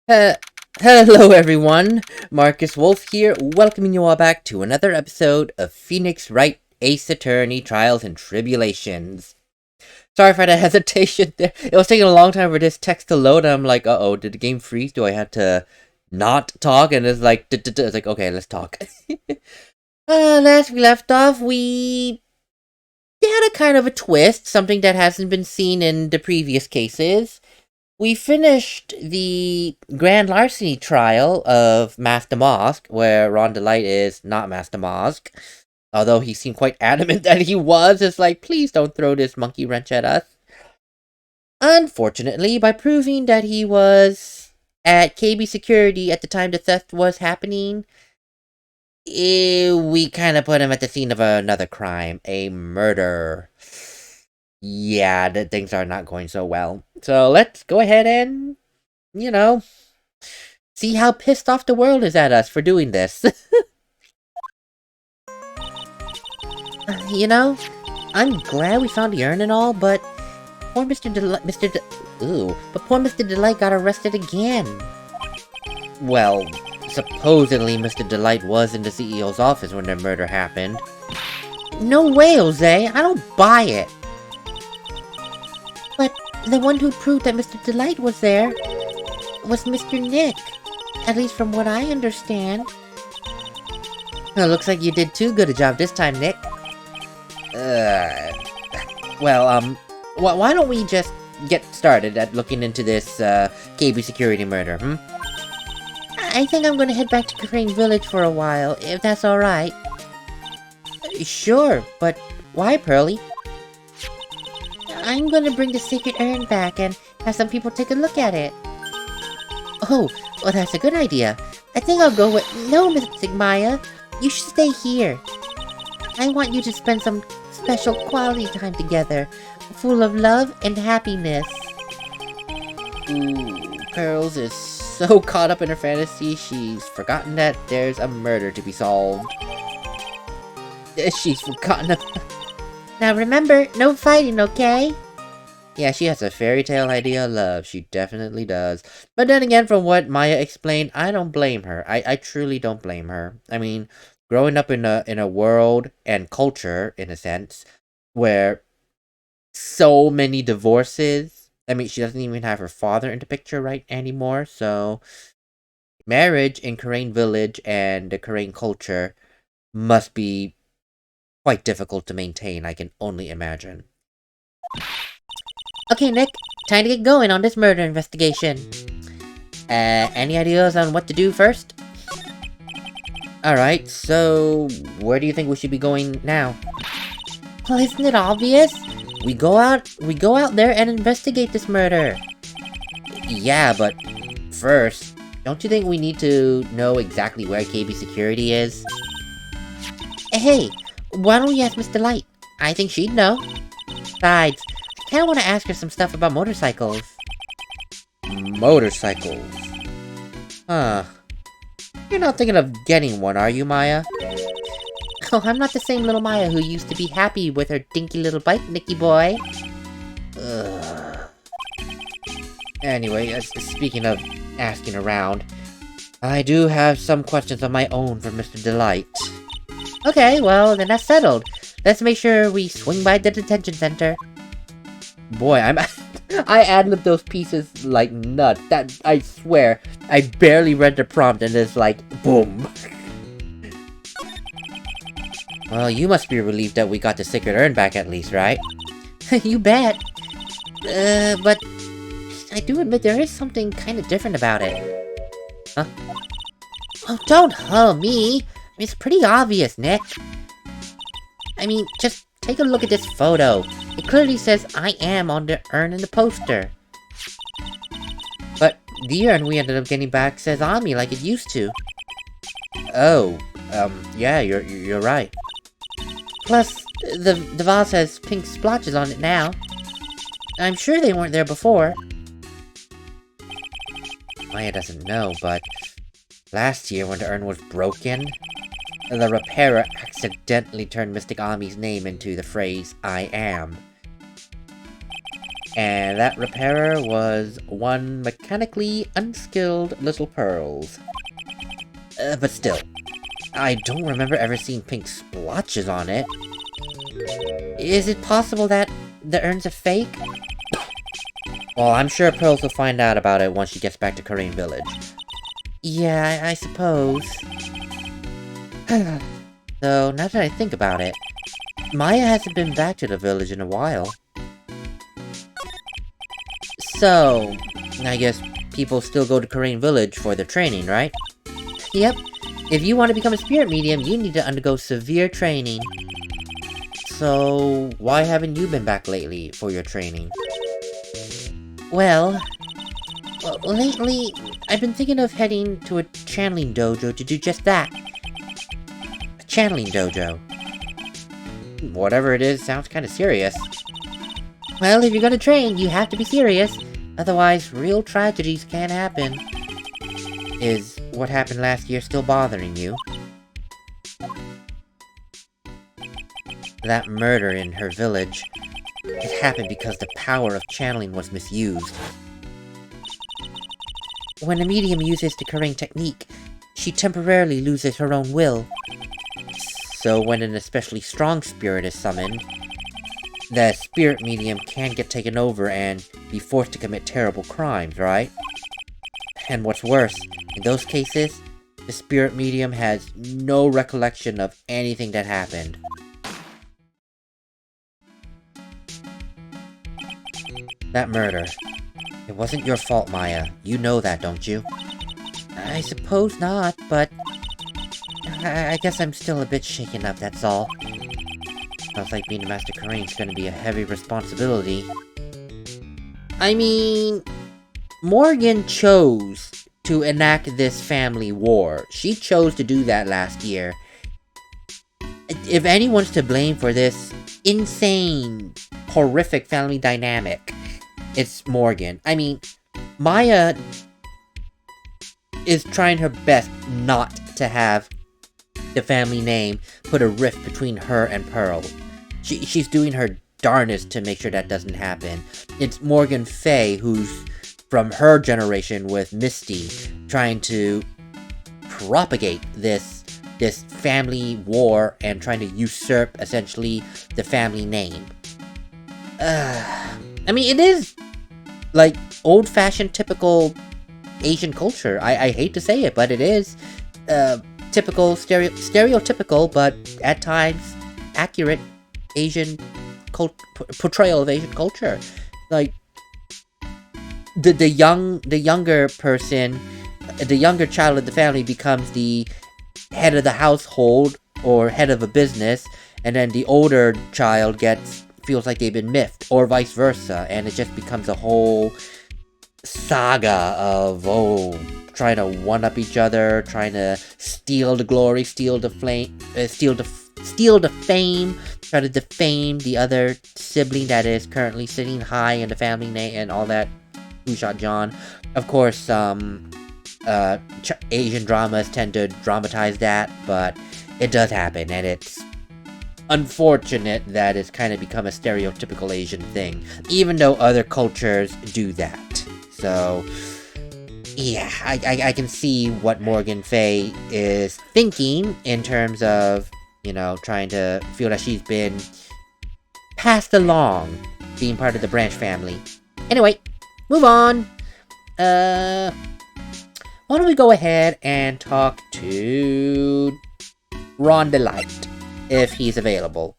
Uh, Hello everyone, MarcusWolfe here, welcoming you all back to another episode of Phoenix Wright Ace Attorney Trials and Tribulations. Sorry for the hesitation there. It was taking a long time for this text to load, and I'm like, uh-oh, did the game freeze? Do I have to not talk? And it's like, it's like, okay, let's talk. Last we left off, we had a kind of a twist, something that hasn't been seen in the previous cases. We finished the grand larceny trial of Master Mosk, where Ron Delight is not Master Mosk. Although he seemed quite adamant that he was. It's like, please don't throw this monkey wrench at us. Unfortunately, by proving that he was at KB Security at the time the theft was happening, we kind of put him at the scene of another crime, a murder. Yeah, things are not going so well. So let's go ahead and, see how pissed off the world is at us for doing this. I'm glad we found the urn and all, but poor Mr. Delight got arrested again. Well, supposedly Mr. Delight was in the CEO's office when the murder happened. No way, Jose! I don't buy it! But the one who proved that Mr. Delight was there was Mr. Nick. At least from what I understand. Well, looks like you did too good a job this time, Nick. Why don't we just get started at looking into this, KB security murder, I think I'm gonna head back to Crane Village for a while, if that's alright. Sure, but why, Pearly? I'm gonna bring the sacred urn back and have some people take a look at it. Oh, well that's a good idea. I think I'll go with— No, Miss Sigmaya, you should stay here. I want you to spend some special quality time together, full of love and happiness. Ooh, Pearls is so caught up in her fantasy, she's forgotten that there's a murder to be solved. She's forgotten about— Now remember, no fighting, okay? Yeah, she has a fairy tale idea of love. She definitely does. But then again, from what Maya explained, I don't blame her. I truly don't blame her. I mean, growing up in a world and culture, in a sense, where so many divorces. I mean, she doesn't even have her father in the picture right anymore. So, marriage in Crane Village and the Crane culture must be quite difficult to maintain, I can only imagine. Okay, Nick, time to get going on this murder investigation. Any ideas on what to do first? Alright, so where do you think we should be going now? Well, isn't it obvious? We go out there and investigate this murder. Yeah, but first, don't you think we need to know exactly where KB Security is? Hey, why don't we ask Miss Delight? I think she'd know. Besides, I kinda wanna ask her some stuff about motorcycles. Motorcycles? Huh. You're not thinking of getting one, are you, Maya? Oh, I'm not the same little Maya who used to be happy with her dinky little bike, Nicky boy. Ugh. Anyway, speaking of asking around, I do have some questions of my own for Mr. Delight. Okay, well, then that's settled. Let's make sure we swing by the detention center. Boy, I ad-libbed those pieces like nuts. That, I swear, I barely read the prompt and it's like, boom. Well, you must be relieved that we got the sacred urn back at least, right? You bet. But I do admit there is something kind of different about it. Huh? Oh, don't me! It's pretty obvious, Nick. I mean, just take a look at this photo. It clearly says I am on the urn in the poster. But the urn we ended up getting back says Ami like it used to. Oh, yeah, you're right. Plus, the vase has pink splotches on it now. I'm sure they weren't there before. Maya doesn't know, but last year when the urn was broken, the repairer accidentally turned Mystic Ami's name into the phrase, I am. And that repairer was one mechanically unskilled little Pearls. But still, I don't remember ever seeing pink splotches on it. Is it possible that the urn's a fake? Well, I'm sure Pearls will find out about it once she gets back to Korean Village. Yeah, I suppose. Though, now that I think about it, Maya hasn't been back to the village in a while. So, I guess people still go to Korean Village for their training, right? Yep. If you want to become a spirit medium, you need to undergo severe training. So, why haven't you been back lately for your training? Well, lately, I've been thinking of heading to a channeling dojo to do just that. A channeling dojo. Whatever it is, sounds kind of serious. Well, if you're gonna train, you have to be serious. Otherwise, real tragedies can happen. Is what happened last year still bothering you? That murder in her village, it happened because the power of channeling was misused. When a medium uses the Karain technique, she temporarily loses her own will. So when an especially strong spirit is summoned, the spirit medium can get taken over and be forced to commit terrible crimes, right? And what's worse, in those cases, the spirit medium has no recollection of anything that happened. That murder. It wasn't your fault, Maya. You know that, don't you? I suppose not, but I guess I'm still a bit shaken up, that's all. Sounds like being a Master Karain's gonna be a heavy responsibility. I mean, Morgan chose to enact this family war. She chose to do that last year. If anyone's to blame for this insane, horrific family dynamic, it's Morgan. I mean, Maya is trying her best not to have the family name put a rift between her and Pearl. She's doing her darnest to make sure that doesn't happen. It's Morgan Fay, who's from her generation with Misty, trying to propagate this family war and trying to usurp, essentially, the family name. I mean, it is, like, old-fashioned, typical Asian culture. I hate to say it, but it is. Typical, stereotypical, but at times accurate Asian portrayal of Asian culture. Like, the younger person, the younger child of the family becomes the head of the household or head of a business, and then the older child feels like they've been miffed, or vice versa, and it just becomes a whole saga of trying to one-up each other, trying to steal the glory, steal the fame, try to defame the other sibling that is currently sitting high in the family name and all that. Who Shot John? Of course, Asian dramas tend to dramatize that, but it does happen, and it's unfortunate that it's kind of become a stereotypical Asian thing, even though other cultures do that. So, yeah, I can see what Morgan Fay is thinking in terms of, you know, trying to feel that she's been passed along being part of the Branch family. Anyway, move on. Why don't we go ahead and talk to Ron Delight, if he's available.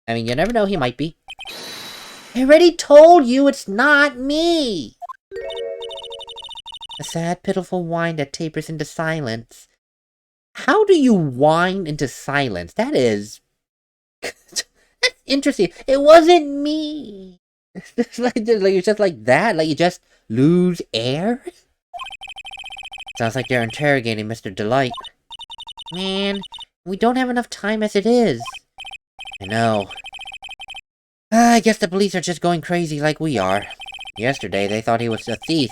I mean, you never know, he might be. I already told you it's not me! A sad, pitiful whine that tapers into silence. How do you whine into silence? That is... that's interesting. It wasn't me! like, you're just like that? Like, you just lose air? Sounds like they're interrogating Mr. Delight. Man, we don't have enough time as it is. I know. I guess the police are just going crazy like we are. Yesterday, they thought he was a thief.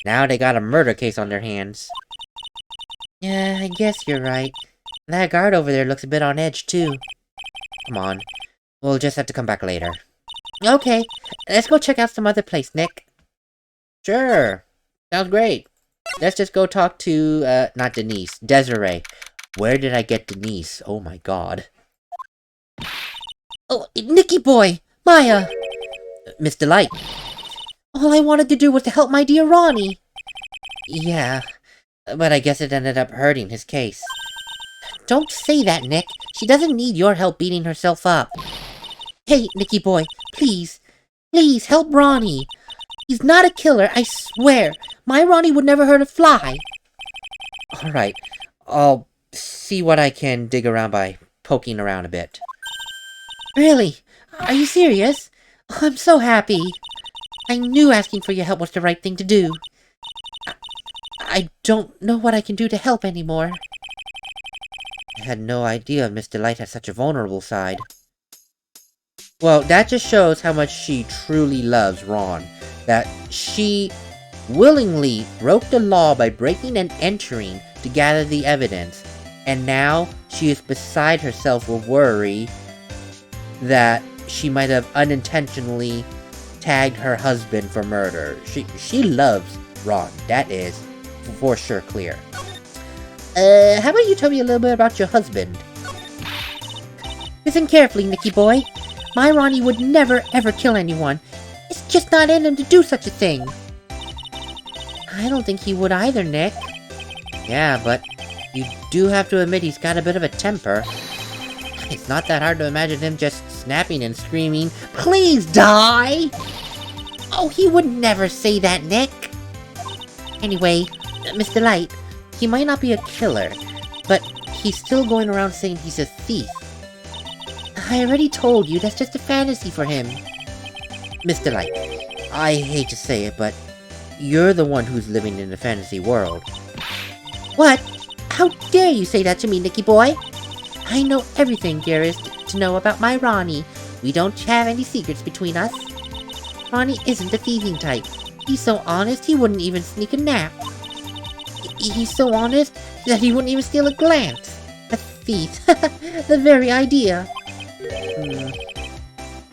Now they got a murder case on their hands. Yeah, I guess you're right. That guard over there looks a bit on edge, too. Come on. We'll just have to come back later. Okay, let's go check out some other place, Nick. Sure. Sounds great. Let's just go talk to, not Denise, Desiree. Where did I get Denise? Oh my god. Oh, Nicky boy! Maya! Miss Delight. All I wanted to do was to help my dear Ronnie. Yeah, but I guess it ended up hurting his case. Don't say that, Nick. She doesn't need your help beating herself up. Hey, Nicky boy, please, please help Ronnie. He's not a killer, I swear. My Ronnie would never hurt a fly. Alright, I'll see what I can dig around by poking around a bit. Really? Are you serious? Oh, I'm so happy. I knew asking for your help was the right thing to do. I don't know what I can do to help anymore. I had no idea Miss Delight had such a vulnerable side. Well, that just shows how much she truly loves Ron. That she willingly broke the law by breaking and entering to gather the evidence. And now she is beside herself with worry that she might have unintentionally tagged her husband for murder. She loves Ron. That is for sure clear. How about you tell me a little bit about your husband? Listen carefully, Nicky boy. My Ronnie would never ever kill anyone. It's just not in him to do such a thing. I don't think he would either, Nick. Yeah, but you do have to admit he's got a bit of a temper. It's not that hard to imagine him just snapping and screaming, "Please die!" Oh, he would never say that, Nick. Anyway, Miss Delight, he might not be a killer, but he's still going around saying he's a thief. I already told you that's just a fantasy for him. Miss Delight, I hate to say it, but you're the one who's living in a fantasy world. What? How dare you say that to me, Nicky boy? I know everything there is to know about my Ronnie. We don't have any secrets between us. Ronnie isn't the thieving type. He's so honest he wouldn't even sneak a nap. He's so honest that he wouldn't even steal a glance. A thief. The very idea.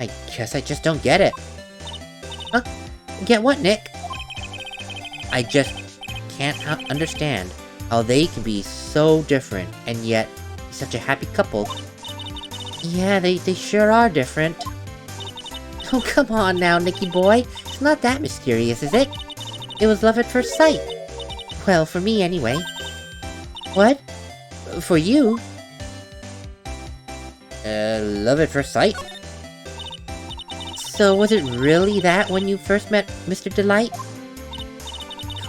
I guess I just don't get it. Huh? Get what, Nick? I just can't understand how they can be so different and yet be such a happy couple. Yeah, they sure are different. Oh, come on now, Nicky boy. It's not that mysterious, is it? It was love at first sight. Well, for me anyway. What? For you? Love at first sight? So was it really that when you first met Mr. Delight?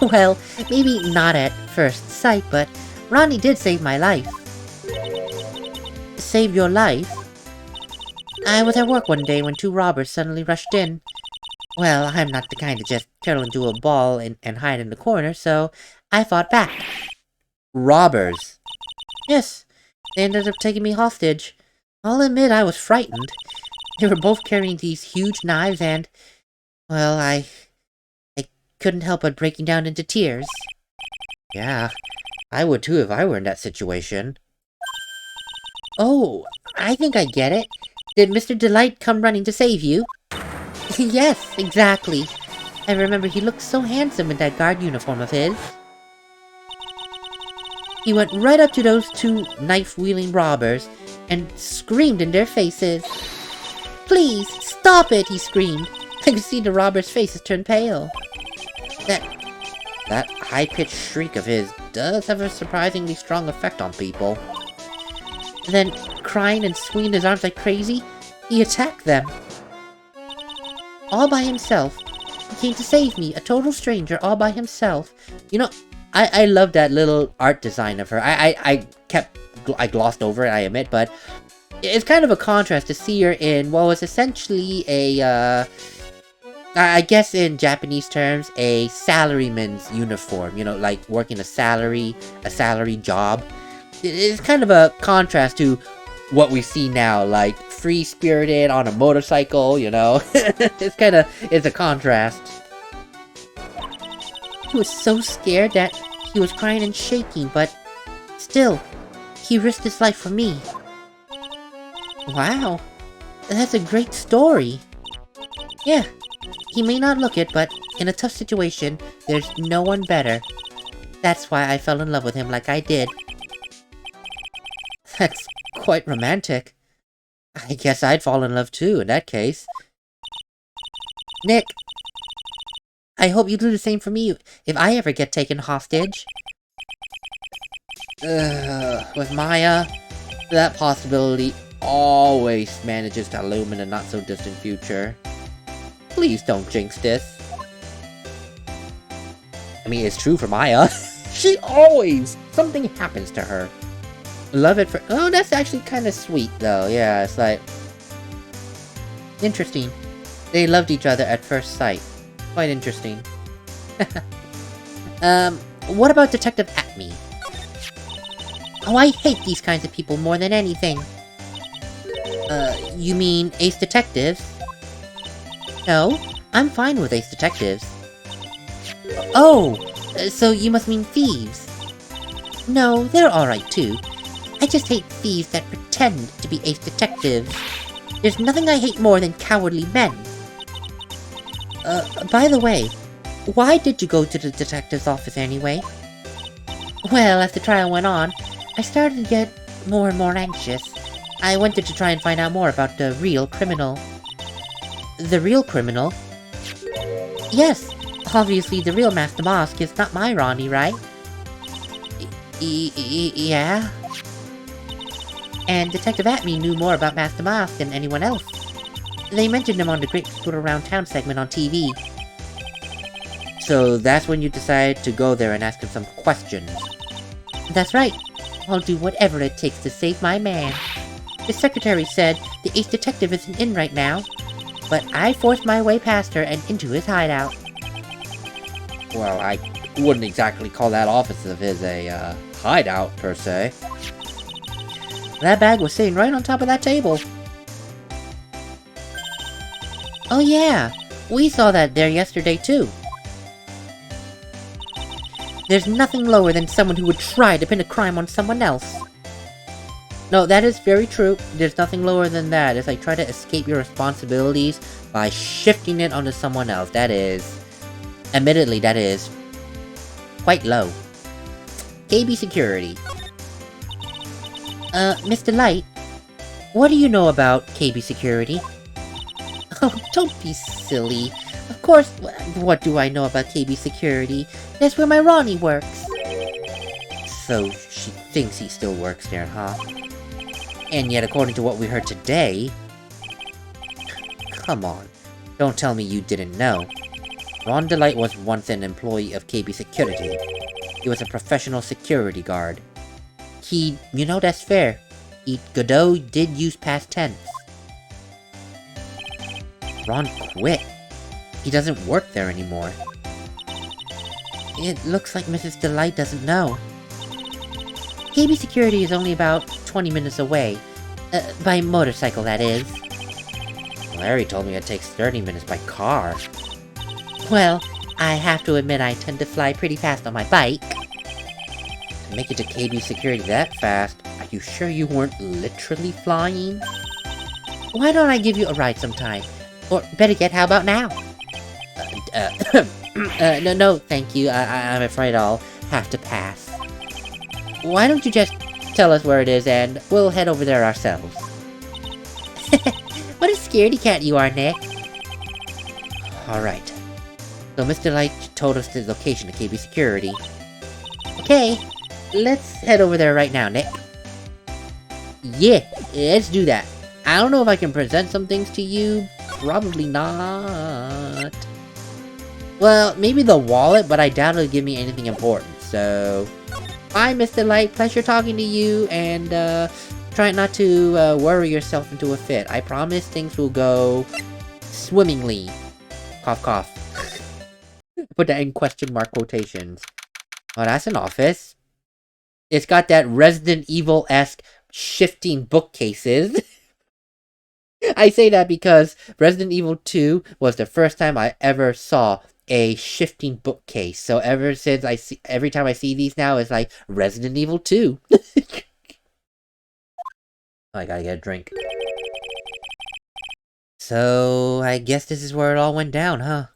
Well, maybe not at first sight, but Ronnie did save my life. Save your life? I was at work one day when two robbers suddenly rushed in. Well, I'm not the kind to just curl into a ball and hide in the corner, so I fought back. Robbers? Yes, they ended up taking me hostage. I'll admit I was frightened. They were both carrying these huge knives and, well, I couldn't help but breaking down into tears. Yeah, I would too if I were in that situation. Oh, I think I get it. Did Mr. Delight come running to save you? Yes, exactly. I remember he looked so handsome in that guard uniform of his. He went right up to those two knife-wielding robbers and screamed in their faces. Please, stop it, he screamed. I could see the robbers' faces turn pale. That high-pitched shriek of his does have a surprisingly strong effect on people. Then, crying and swinging his arms like crazy, he attacked them. All by himself. He came to save me, a total stranger, all by himself. You know, I love that little art design of her. I glossed over it, I admit, but it's kind of a contrast to see her in what was essentially a, I guess in Japanese terms, a salaryman's uniform. You know, like working a salary job. It's kind of a contrast to what we see now, like free-spirited on a motorcycle, you know? It's a contrast. He was so scared that he was crying and shaking, but still, he risked his life for me. Wow, that's a great story. Yeah, he may not look it, but in a tough situation, there's no one better. That's why I fell in love with him like I did. That's quite romantic. I guess I'd fall in love too, in that case. Nick, I hope you do the same for me if I ever get taken hostage. With Maya, that possibility always manages to loom in a not-so-distant future. Please don't jinx this. I mean, it's true for Maya. She always... something happens to her. Love it for... Oh, that's actually kind of sweet, though. Yeah, it's like... interesting. They loved each other at first sight. Quite interesting. What about Detective Acme? Oh, I hate these kinds of people more than anything. You mean Ace Detectives? No, I'm fine with Ace Detectives. Oh, so you must mean thieves. No, they're alright too. I just hate thieves that pretend to be Ace Detectives. There's nothing I hate more than cowardly men. By the way, why did you go to the detective's office anyway? Well, as the trial went on, I started to get more and more anxious. I wanted to try and find out more about the real criminal. The real criminal? Yes, obviously the real Master Mosk is not my Ronnie, right? Yeah? And Detective Atme knew more about Master Mosk than anyone else. They mentioned him on the Great People Around Town segment on TV. So that's when you decided to go there and ask him some questions. That's right. I'll do whatever it takes to save my man. The secretary said the Ace Detective isn't in right now, but I forced my way past her and into his hideout. Well, I wouldn't exactly call that office of his a hideout, per se. That bag was sitting right on top of that table. Oh yeah, we saw that there yesterday too. There's nothing lower than someone who would try to pin a crime on someone else. No, that is very true. There's nothing lower than that. It's like try to escape your responsibilities by shifting it onto someone else. That is... admittedly, that is... quite low. KB Security. Mr. Light, what do you know about KB Security? Oh, don't be silly. Of course, what do I know about KB Security? That's where my Ronnie works. So, she thinks he still works there, huh? And yet, according to what we heard today... Come on. Don't tell me you didn't know. Ron DeLight was once an employee of KB Security. He was a professional security guard. You know, that's fair. Godot did use past tense. Ron quit. He doesn't work there anymore. It looks like Mrs. DeLight doesn't know. KB Security is only about 20 minutes away. By motorcycle, that is. Larry told me it takes 30 minutes by car. Well, I have to admit I tend to fly pretty fast on my bike. To make it to KB Security that fast, are you sure you weren't literally flying? Why don't I give you a ride sometime? Or better yet, how about now? No, thank you. I'm afraid I'll have to pass. Why don't you just tell us where it is and we'll head over there ourselves? What a scaredy cat you are, Nick. Alright. So Mr. Light told us the location of KB Security. Okay, let's head over there right now, Nick. Yeah, let's do that. I don't know if I can present some things to you. Probably not. Well, maybe the wallet, but I doubt it'll give me anything important, so... Bye, Mr. Light. Pleasure talking to you, and, try not to, worry yourself into a fit. I promise things will go... swimmingly. Cough, cough. Put that in question mark quotations. Oh, that's an office. It's got that Resident Evil-esque shifting bookcases. I say that because Resident Evil 2 was the first time I ever saw a shifting bookcase. So ever since every time I see these now, it's like Resident Evil 2. I gotta get a drink. So, I guess this is where it all went down, huh?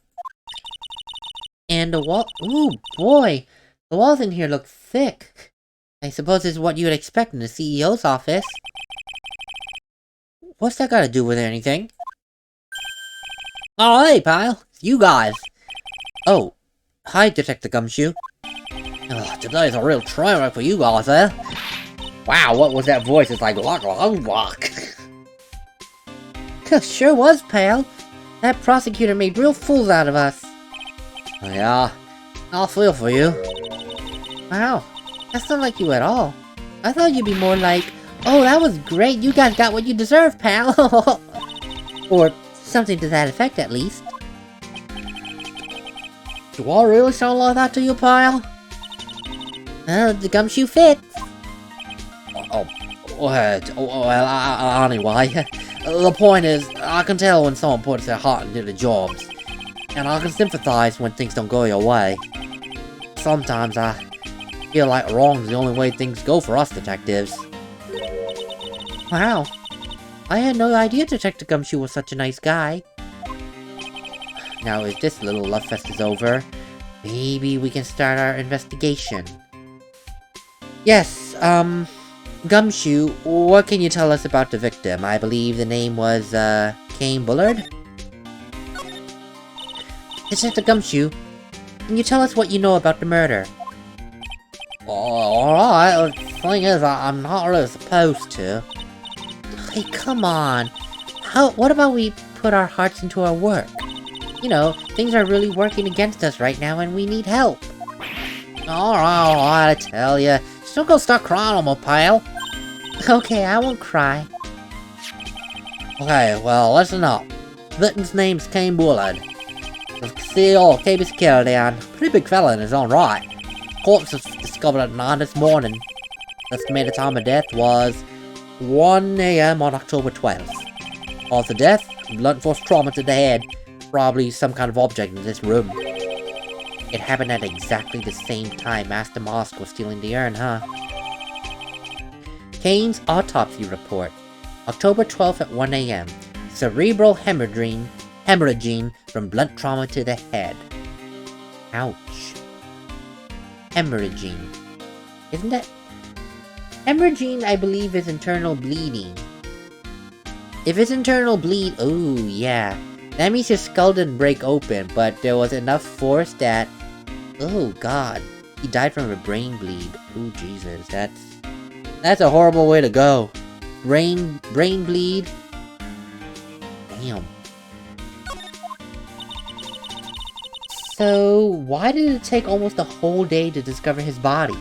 And the wall- ooh, boy! The walls in here look thick. I suppose this is what you would expect in the CEO's office. What's that got to do with anything? Oh, hey, pal! It's you guys! Oh, hi, Detective Gumshoe. Oh, today's a real triumph for you guys, eh? Wow, what was that voice? It's like, walk. Sure was, pal. That prosecutor made real fools out of us. Yeah, I'll feel for you. Wow, that's not like you at all. I thought you'd be more like, oh, that was great, you guys got what you deserve, pal. Or something to that effect, at least. Do I really sound like that to you, pal? The gumshoe fits. Anyway, the point is, I can tell when someone puts their heart into the jobs. And I can sympathize when things don't go your way. Sometimes I feel like wrong's the only way things go for us detectives. Wow. I had no idea Detective Gumshoe was such a nice guy. Now if this little love fest is over, maybe we can start our investigation. Yes, Gumshoe, what can you tell us about the victim? I believe the name was, Kane Bullard? Detective Gumshoe, can you tell us what you know about the murder? Alright, the thing is, I'm not really supposed to. Hey, come on. What about we put our hearts into our work? You know, things are really working against us right now and we need help. Alright, I tell ya. Just don't go start crying on my pal. Okay, I won't cry. Okay, well, listen up. Victim's name's Kane Bullard. The CEO of KB Security and pretty big fella in his own right. Corpse was discovered at 9 this morning. Estimated time of death was 1 AM on October 12th. Cause of death, blunt force trauma to the head. Probably some kind of object in this room. It happened at exactly the same time Master Mosk was stealing the urn, huh? Kane's autopsy report. October 12th at 1 AM. Cerebral hemorrhaging from blunt trauma to the head. Ouch. Hemorrhaging. Isn't that... Hemorrhaging, I believe, is internal bleeding. If it's internal bleed... oh, yeah. That means his skull didn't break open, but there was enough force that... oh, God. He died from a brain bleed. Oh, Jesus. That's a horrible way to go. Brain bleed? Damn. So, why did it take almost a whole day to discover his body?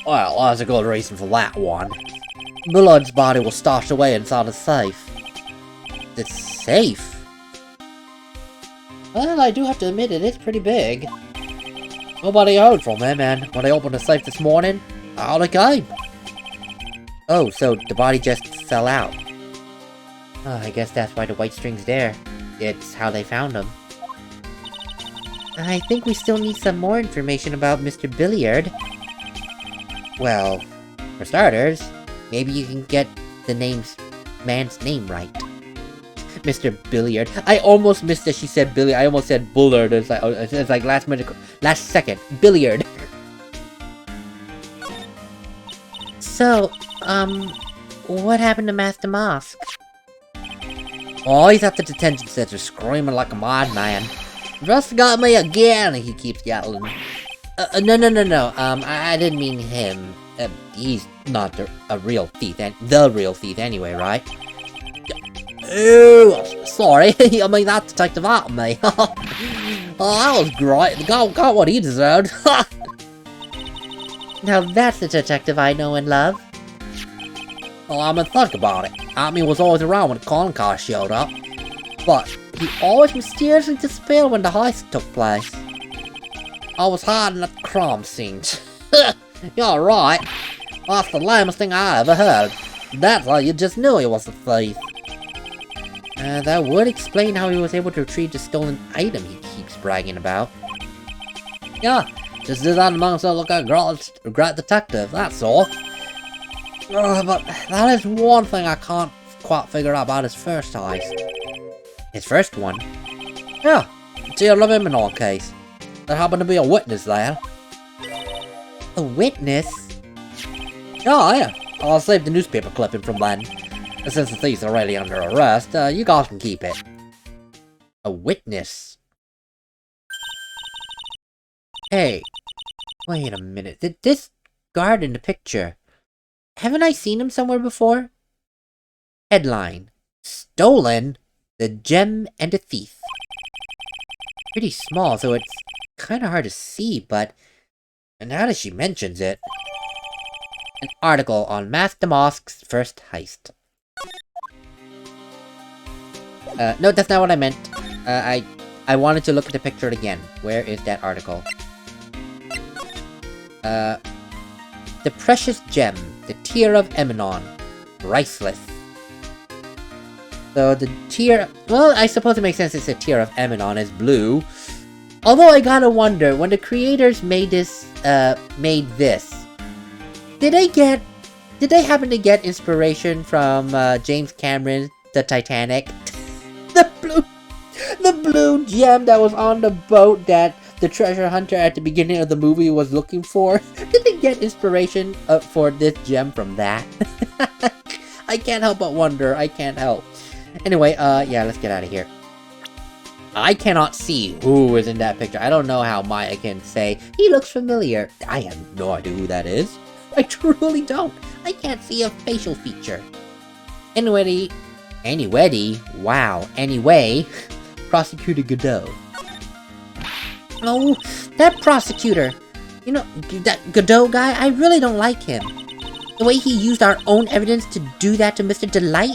Well, there's a good reason for that one. Bullard's body was stashed away inside a safe. The safe? Well, I do have to admit it is pretty big. Nobody heard from him, and when they opened the safe this morning, out it came. Oh, so the body just fell out. Oh, I guess that's why the white string's there. It's how they found him. I think we still need some more information about Mr. Billiard. Well, for starters, maybe you can get the man's name right. Mr. Billiard. I almost missed that she said Billy. I almost said Bullard. It's like last second. Billiard. So, what happened to Master Mosk? Oh, he's at the detention center screaming like a madman. Just got me again, he keeps yelling. No. I didn't mean him. He's not a real thief, and the real thief anyway, right? Ew, sorry. I mean, that detective out me. Oh, that was great. Got what he deserved. Now that's the detective I know and love. Well, I mean, think about it. Amy was always around when the con car showed up. But he always mysteriously disappeared when the heist took place. I was hiding at the crime scene. You're right. That's the lamest thing I ever heard. That's how you just knew he was a thief. That would explain how he was able to retrieve the stolen item he keeps bragging about. Yeah, just designed amongst a look at great detective, that's all. But that is one thing I can't quite figure out about his first heist. His first one? Yeah, it's the aluminum case. There happened to be a witness there. A witness? Oh, yeah. I'll save the newspaper clipping from then. And since the thief's already under arrest, you guys can keep it. A witness? Hey, wait a minute. This guard in the picture, haven't I seen him somewhere before? Headline: Stolen the Gem and a Thief. Pretty small, so it's kind of hard to see, but now that she mentions it. An article on Mask the Mosque's first heist. No, that's not what I meant. I wanted to look at the picture again. Where is that article? The precious gem, the tear of Emanon, priceless. So the tear, well, I suppose it makes sense it's a tear of Emanon is blue. Although I gotta wonder, when the creators made this, did they happen to get inspiration from James Cameron, the Titanic? The blue gem that was on the boat that the treasure hunter at the beginning of the movie was looking for? Did they get inspiration for this gem from that? I can't help but wonder. I can't help. Anyway, yeah, let's get out of here. I cannot see who is in that picture. I don't know how Maya can say, he looks familiar. I have no idea who that is. I truly don't. I can't see a facial feature. Anyway, Prosecutor Godot. Oh, that prosecutor. You know, that Godot guy, I really don't like him. The way he used our own evidence to do that to Mr. Delight.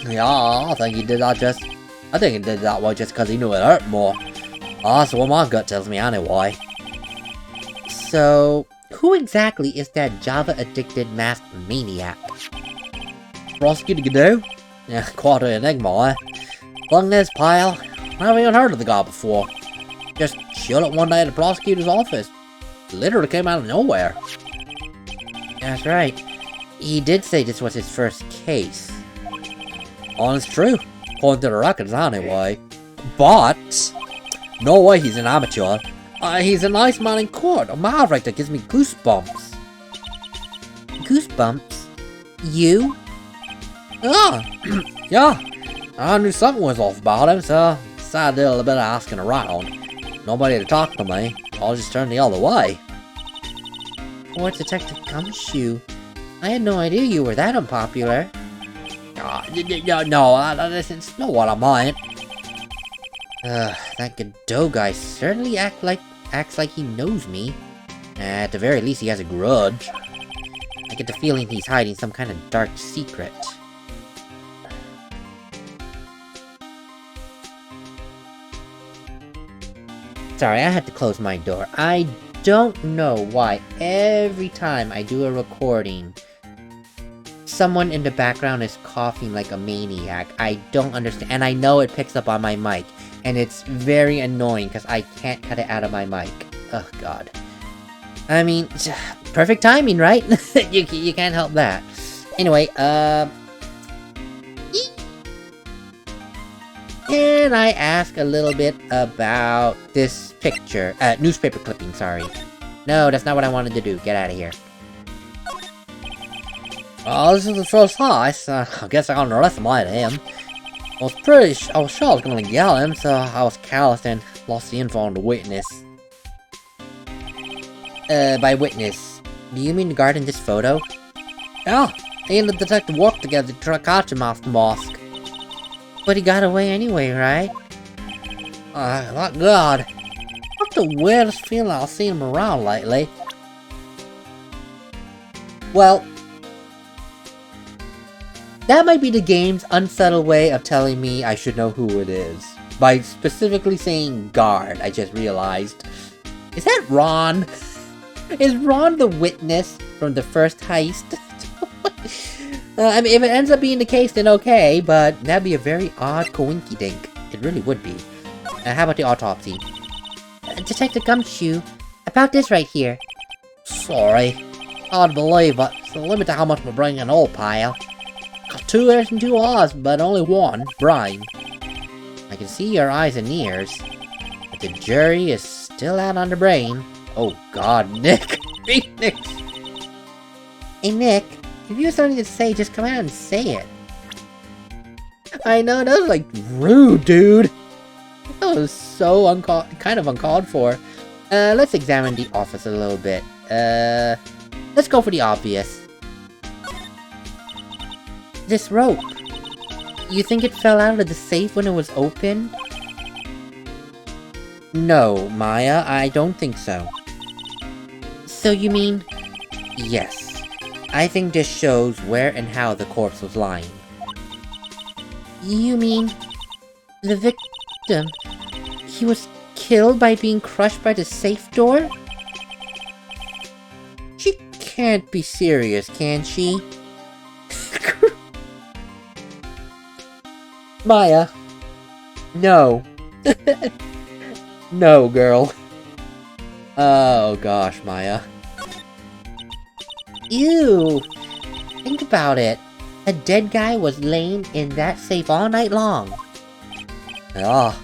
Yeah, I think he did that way just because he knew it hurt more. That's what my gut tells me anyway. So, who exactly is that Java-addicted masked maniac? Prosecutor Godot? Yeah, quite an enigma, eh? Thing is, pal, I haven't even heard of the guy before. Just showed up one day at the prosecutor's office. Literally came out of nowhere. That's right. He did say this was his first case. Oh, it's true. According to the records, anyway. But no way he's an amateur. He's a nice man in court. A maverick that gives me goosebumps. Goosebumps? You? Ah, yeah. I knew something was off about him, so I decided to do a little bit of asking around. Nobody to talk to me. I'll just turn the other way. Poor Detective Gumshoe. I had no idea you were that unpopular. No, that's not what I meant. That Godot guy certainly acts like he knows me. At the very least, he has a grudge. I get the feeling he's hiding some kind of dark secret. Sorry, I had to close my door. I don't know why every time I do a recording, someone in the background is coughing like a maniac. I don't understand. And I know it picks up on my mic. And it's very annoying because I can't cut it out of my mic. Oh, God. I mean, perfect timing, right? you can't help that. Anyway, can I ask a little bit about this picture? Newspaper clipping, sorry. No, that's not what I wanted to do. Get out of here. Oh, this is the first heist. I guess I underestimated him. I was sure I was gonna get him, so I was careless and lost the info on the witness. By witness, do you mean the guard in this photo? Yeah, he and the detective worked together to try to catch him off the mosque. But he got away anyway, right? My God. What's the weirdest feeling I've seen him around lately? Well, that might be the game's unsubtle way of telling me I should know who it is. By specifically saying guard, I just realized. Is that Ron? Is Ron the witness from the first heist? I mean, if it ends up being the case, then okay, but that'd be a very odd coinky-dink. It really would be. How about the autopsy? Detective Gumshoe, about this right here. Sorry. Hard to believe, but it's the limit to how much my brain can hold, pal. Got 2 ears and 2 eyes, but only one brain. I can see your eyes and ears, but the jury is still out on the brain. Oh god, Nick! Nick! Hey Nick, if you have something to say, just come out and say it. I know, that was like rude, dude! That was so kind of uncalled for. Let's examine the office a little bit. Let's go for the obvious. This rope. You think it fell out of the safe when it was open? No, Maya, I don't think so. So you mean... Yes. I think this shows where and how the corpse was lying. You mean... the victim... he was killed by being crushed by the safe door? She can't be serious, can she? Maya. No. No, girl. Oh gosh, Maya. Ew. Think about it. A dead guy was laying in that safe all night long. Ah.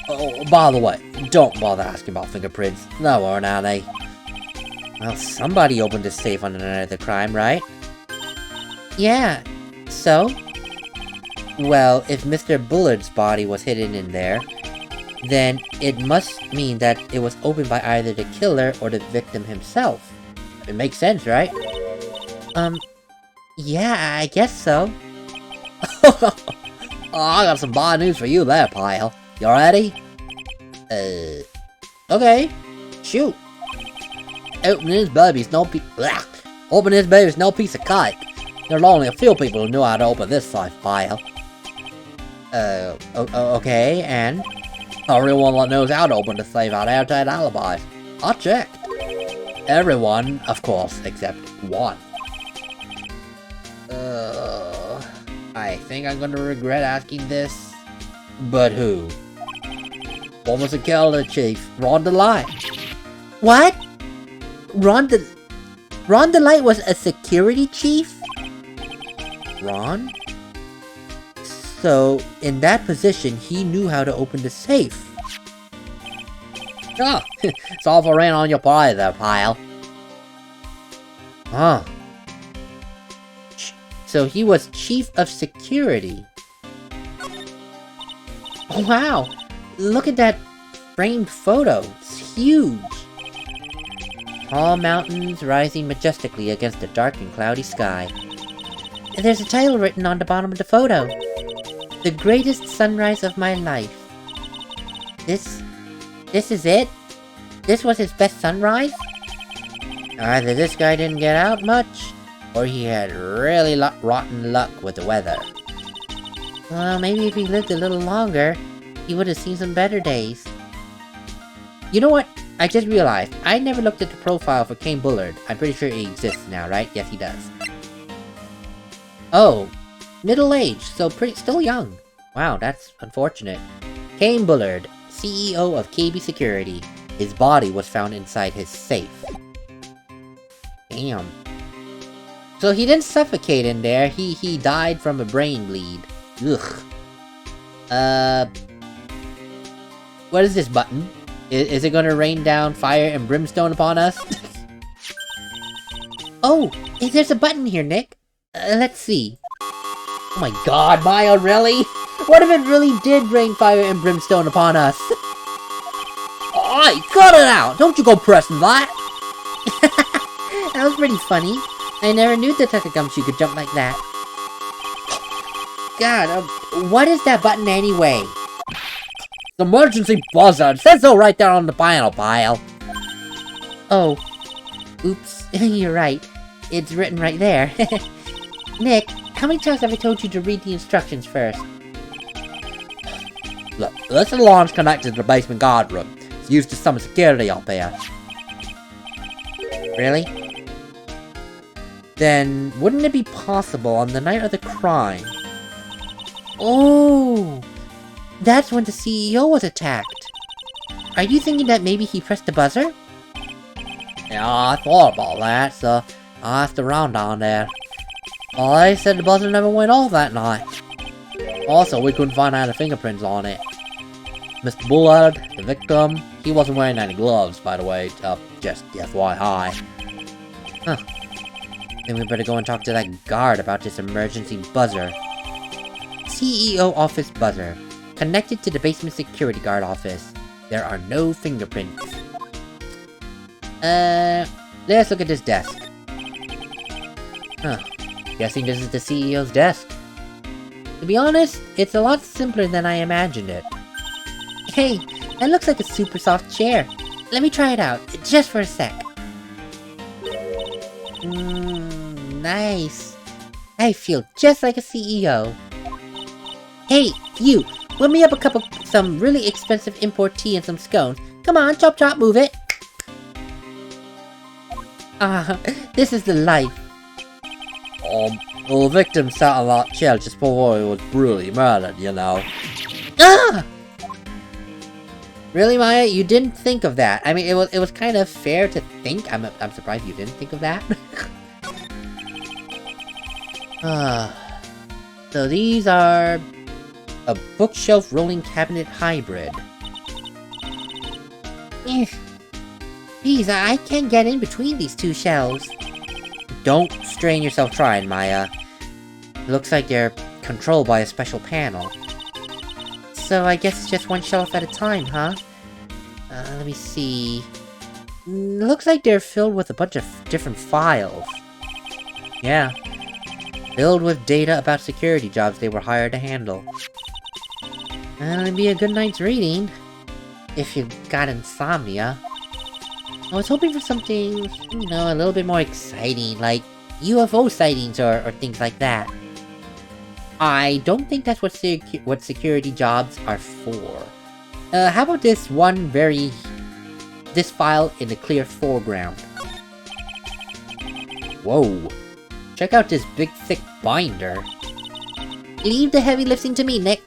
Oh, by the way, don't bother asking about fingerprints. No more now, they. Well, somebody opened the safe on the night of the crime, right? Yeah. So? Well, if Mr. Bullard's body was hidden in there, then it must mean that it was opened by either the killer or the victim himself. It makes sense, right? Yeah, I guess so. Oh, I got some bad news for you there, pal. You ready? Okay. Shoot. Opening his baby's no piece of cake. There's only a few people who know how to open this safe, pal. Okay, and? Everyone that knows how to open the safe had airtight alibis. I checked. Everyone, of course, except one. I think I'm gonna regret asking this. But who? Former security chief, Ron DeLight. What? Ron DeLight was a security chief? Ron? So, in that position, he knew how to open the safe. Ah, it's all for rain on your pie there, pal. Huh. So he was chief of security. Oh, wow! Look at that framed photo. It's huge. Tall mountains rising majestically against a dark and cloudy sky. And there's a title written on the bottom of the photo. The greatest sunrise of my life. This is it? This was his best sunrise? Either this guy didn't get out much, or he had really rotten luck with the weather. Well, maybe if he lived a little longer, he would have seen some better days. You know what? I just realized, I never looked at the profile for Kane Bullard. I'm pretty sure he exists now, right? Yes, he does. Oh, middle-aged, so still young. Wow, that's unfortunate. Kane Bullard, CEO of KB Security. His body was found inside his safe. Damn. So he didn't suffocate in there, he died from a brain bleed. Ugh. What is this button? Is it gonna rain down fire and brimstone upon us? Oh, there's a button here, Nick. Let's see. Oh my god, Maya, really? What if it really did rain fire and brimstone upon us? Alright, cut it out! Don't you go pressing that! That was pretty funny. I never knew Detective Gumshoe could jump like that. God, what is that button anyway? Emergency buzzer! It says so right there on the panel, pile. Oh. Oops. You're right. It's written right there. Nick, how many times have I told you to read the instructions first? Look, this alarm's connected to the basement guard room. It's used to summon security up here. Really? Then, wouldn't it be possible on the night of the crime? Oh! That's when the CEO was attacked. Are you thinking that maybe he pressed the buzzer? Yeah, I thought about that, so I asked around down there. Oh, they said the buzzer never went off that night. Also, we couldn't find any fingerprints on it. Mr. Bullard, the victim, he wasn't wearing any gloves, by the way. Just FYI. Huh. Then we better go and talk to that guard about this emergency buzzer. CEO office buzzer. Connected to the basement security guard office. There are no fingerprints. Let's look at this desk. Huh. Guessing this is the CEO's desk. To be honest, it's a lot simpler than I imagined it. Hey, that looks like a super soft chair. Let me try it out, just for a sec. Nice. I feel just like a CEO. Hey, you! Whip me up some really expensive import tea and some scones. Come on, chop chop, move it! This is the life. Well, the victim sat on that chair just before he was brutally murdered, you know. Ah! Really, Maya? You didn't think of that? I mean, it was kind of fair to think. I'm surprised you didn't think of that. So these are a bookshelf rolling cabinet hybrid. Geez, I can't get in between these two shelves. Don't strain yourself trying, Maya. Looks like they're controlled by a special panel. So I guess it's just one shelf at a time, huh? Let me see... Looks like they're filled with a bunch of different files. Yeah. Filled with data about security jobs they were hired to handle. It'd be a good night's reading. If you got insomnia. I was hoping for something, you know, a little bit more exciting, like UFO sightings or things like that. I don't think that's what security jobs are for. How about this file in the clear foreground? Whoa. Check out this big thick binder. Leave the heavy lifting to me, Nick.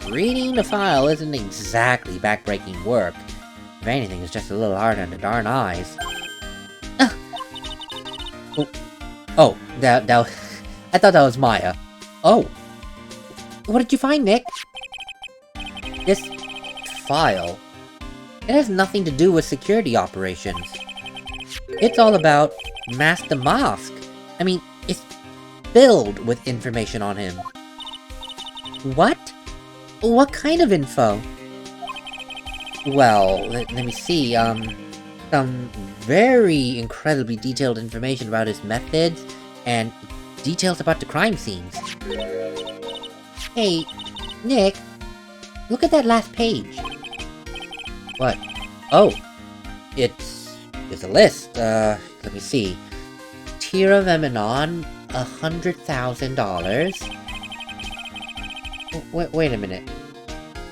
Reading the file isn't exactly backbreaking work. If anything, it's just a little hard on the darn eyes. Oh, that I thought that was Maya. Oh. What did you find, Nick? This file. It has nothing to do with security operations. It's all about Master Mask. I mean, it's filled with information on him. What? What kind of info? Well, let me see, some very incredibly detailed information about his methods, and details about the crime scenes. Hey, Nick, look at that last page. What? Oh, it's a list, let me see. Tier of Eminon, $100,000. Wait a minute.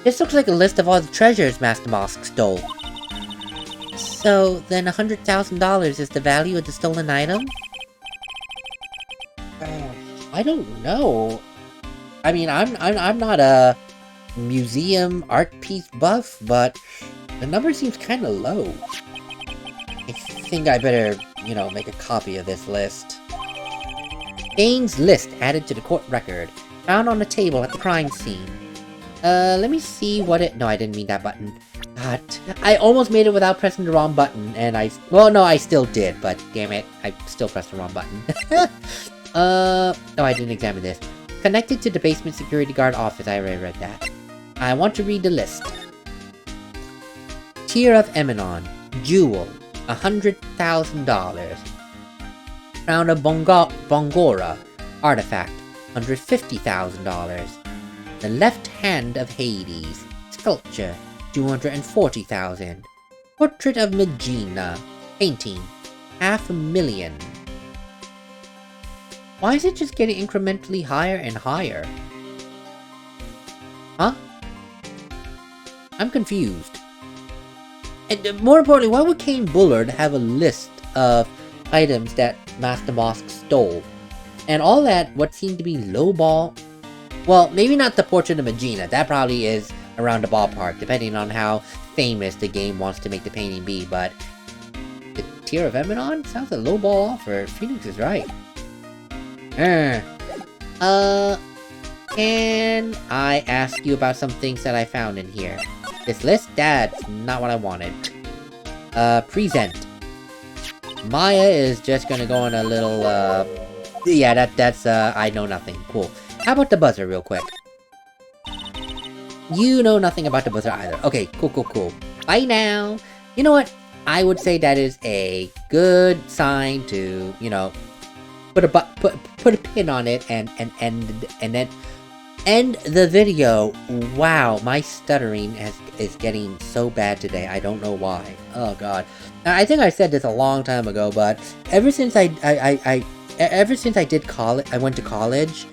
This looks like a list of all the treasures Master Mask stole. So, then $100,000 is the value of the stolen item? I don't know. I mean, I'm not a museum art piece buff, but the number seems kind of low. I think I better, you know, make a copy of this list. Gaines list added to the court record, found on the table at the crime scene. Let me see what it... No, I didn't mean that button. God, I almost made it without pressing the wrong button, and well, no, I still did, but damn it, I still pressed the wrong button. No, I didn't examine this. Connected to the basement security guard office, I already read that. I want to read the list. Tier of Eminon, Jewel, $100,000. Crown of Bongora, Artifact, $150,000. The Left Hand of Hades, Sculpture, $240,000. Portrait of Megina, Painting, $500,000. Why is it just getting incrementally higher and higher? Huh? I'm confused. And more importantly, why would Kane Bullard have a list of items that Master Mask stole? And all that, what seemed to be lowball... Well, maybe not the Portrait of Megina. That probably is around the ballpark, depending on how famous the game wants to make the painting be, but... The Tier of Eminon sounds a lowball offer. Phoenix is right. Can I ask you about some things that I found in here? This list? That's not what I wanted. Present. Maya is just gonna go on a little, yeah, that's, I know nothing. Cool. How about the buzzer real quick? You know nothing about the buzzer either. Okay, cool. Bye now. You know what? I would say that is a good sign to, you know, put a pin on it and then end the video. Wow, my stuttering is getting so bad today. I don't know why. Oh god. Now, I think I said this a long time ago, but ever since I did college, I went to college,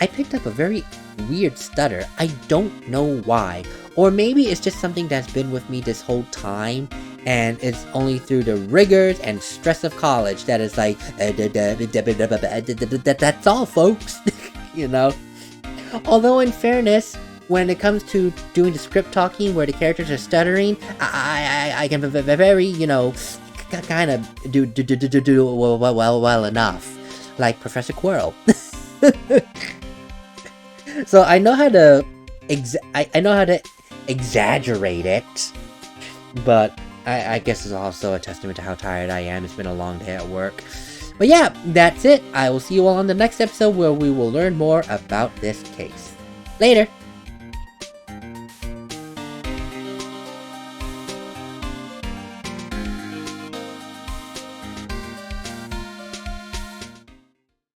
I picked up a very weird stutter. I don't know why. Or maybe it's just something that's been with me this whole time, and it's only through the rigors and stress of college that it's like, that's all, folks. You know? Although, in fairness, when it comes to doing the script talking where the characters are stuttering, I can very, you know, kind of do well enough. Like Professor Quirrell. So I know how to I know how to exaggerate it, but I guess it's also a testament to how tired I am. It's been a long day at work. But yeah, that's it. I will see you all on the next episode where we will learn more about this case. Later!